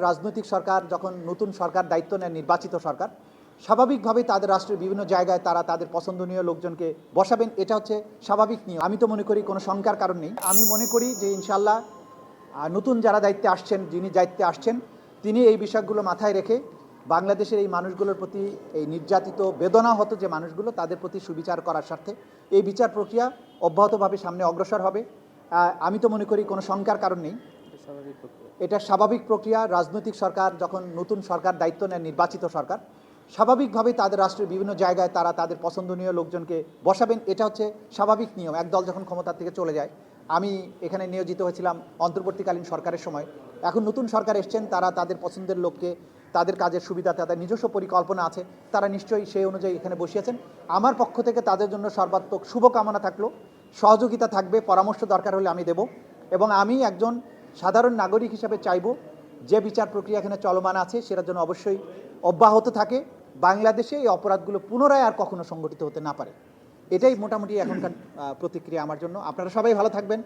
রাজনৈতিক সরকার যখন নতুন সরকার দায়িত্ব নেয়, নির্বাচিত সরকার স্বাভাবিকভাবেই তাদের রাষ্ট্রের বিভিন্ন জায়গায় তারা তাদের পছন্দনীয় লোকজনকে বসাবেন। এটা হচ্ছে স্বাভাবিক নিয়ম। আমি তো মনে করি কোনো শঙ্কার কারণ নেই। আমি মনে করি যে ইনশাল্লাহ নতুন যারা দায়িত্বে আসছেন, যিনি দায়িত্বে আসছেন, তিনি এই বিষয়গুলো মাথায় রেখে বাংলাদেশের এই মানুষগুলোর প্রতি, এই নির্যাতিত বেদনাহত যে মানুষগুলো, তাদের প্রতি সুবিচার করার স্বার্থে এই বিচার প্রক্রিয়া অব্যাহতভাবে সামনে অগ্রসর হবে। আমি তো মনে করি কোনো শঙ্কার কারণ নেই। এটা স্বাভাবিক প্রক্রিয়া। রাজনৈতিক সরকার যখন নতুন সরকার দায়িত্ব নেয়, নির্বাচিত সরকার স্বাভাবিকভাবেই তাদের রাষ্ট্রের বিভিন্ন জায়গায় তারা তাদের পছন্দনীয় লোকজনকে বসাবেন। এটা হচ্ছে স্বাভাবিক নিয়ম। একদল যখন ক্ষমতা থেকে চলে যায়, আমি এখানে নিয়োজিত হয়েছিলাম অন্তর্বর্তীকালীন সরকারের সময়। এখন নতুন সরকার এসছেন, তারা তাদের পছন্দের লোককে, তাদের কাজের সুবিধা, তাদের নিজস্ব পরিকল্পনা আছে, তারা নিশ্চয়ই সেই অনুযায়ী এখানে বসিয়েছেন। আমার পক্ষ থেকে তাদের জন্য সর্বাত্মক শুভকামনা থাকলো, সহযোগিতা থাকবে, পরামর্শ দরকার হলে আমি দেব। এবং আমি একজন সাধারণ নাগরিক হিসাবে চাইব যে বিচার প্রক্রিয়া এখানে চলমান আছে সেটার জন্য অবশ্যই অব্যাহত থাকে, বাংলাদেশে এই অপরাধগুলো পুনরায় আর কখনো সংগঠিত হতে না পারে। এটাই মোটামুটি এখনকার প্রতিক্রিয়া আমার জন্য। আপনারা সবাই ভালো থাকবেন।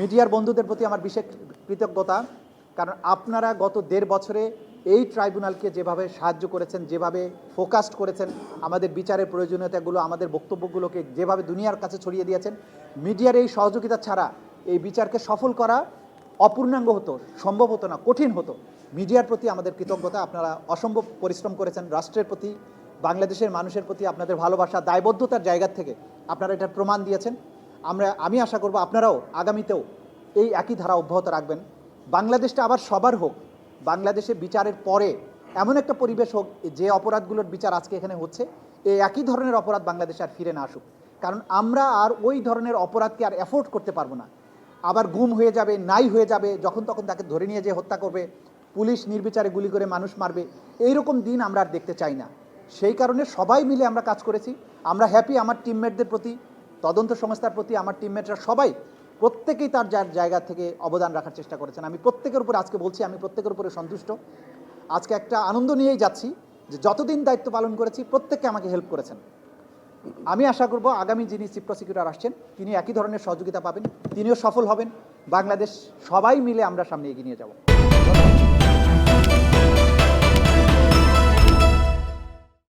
মিডিয়ার বন্ধুদের প্রতি আমার বিশেষ কৃতজ্ঞতা, কারণ আপনারা গত 1.5 বছরে এই ট্রাইব্যুনালকে যেভাবে সাহায্য করেছেন, যেভাবে ফোকাসড করেছেন, আমাদের বিচারের প্রয়োজনীয়তাগুলো, আমাদের বক্তব্যগুলোকে যেভাবে দুনিয়ার কাছে ছড়িয়ে দিয়েছেন, মিডিয়ার এই সহযোগিতা ছাড়া এই বিচারকে সফল করা অপূর্ণাঙ্গ হতো, সম্ভব হতো না, কঠিন হতো। মিডিয়ার প্রতি আমাদের কৃতজ্ঞতা। আপনারা অসম্ভব পরিশ্রম করেছেন। রাষ্ট্রের প্রতি, বাংলাদেশের মানুষের প্রতি আপনাদের ভালোবাসা, দায়বদ্ধতার জায়গা থেকে আপনারা এটার প্রমাণ দিয়েছেন। আমি আশা করব আপনারাও আগামীতেও এই একই ধারা অব্যাহত রাখবেন। বাংলাদেশটা আবার সবার হোক। বাংলাদেশে বিচারের পরে এমন একটা পরিবেশ হোক যে অপরাধগুলোর বিচার আজকে এখানে হচ্ছে, এই একই ধরনের অপরাধ বাংলাদেশে আর ফিরে না আসুক। কারণ আমরা আর ওই ধরনের অপরাধকে আর অ্যাফোর্ড করতে পারবো না। আবার গুম হয়ে যাবে, নাই হয়ে যাবে, যখন তখন তাকে ধরে নিয়ে যেয়ে হত্যা করবে, পুলিশ নির্বিচারে গুলি করে মানুষ মারবে, এইরকম দিন আমরা আর দেখতে চাই না। সেই কারণে সবাই মিলে আমরা কাজ করেছি। আমরা হ্যাপি আমার টিমমেটদের প্রতি, তদন্ত সংস্থার প্রতি। আমার টিমমেটরা সবাই, প্রত্যেকেই তার যার জায়গা থেকে অবদান রাখার চেষ্টা করেছেন। আমি প্রত্যেকের উপরে আজকে বলছি, আমি প্রত্যেকের উপরে সন্তুষ্ট। আজকে একটা আনন্দ নিয়েই যাচ্ছি যে যতদিন দায়িত্ব পালন করেছি প্রত্যেককে আমাকে হেল্প করেছেন। আমি আশা করব আগামী যিনি চিফ প্রসিকিউটর আসছেন তিনি একই ধরনের সহযোগিতা পাবেন, তিনিও সফল হবেন। বাংলাদেশ সবাই মিলে আমরা সামনে এগিয়ে নিয়ে যাব।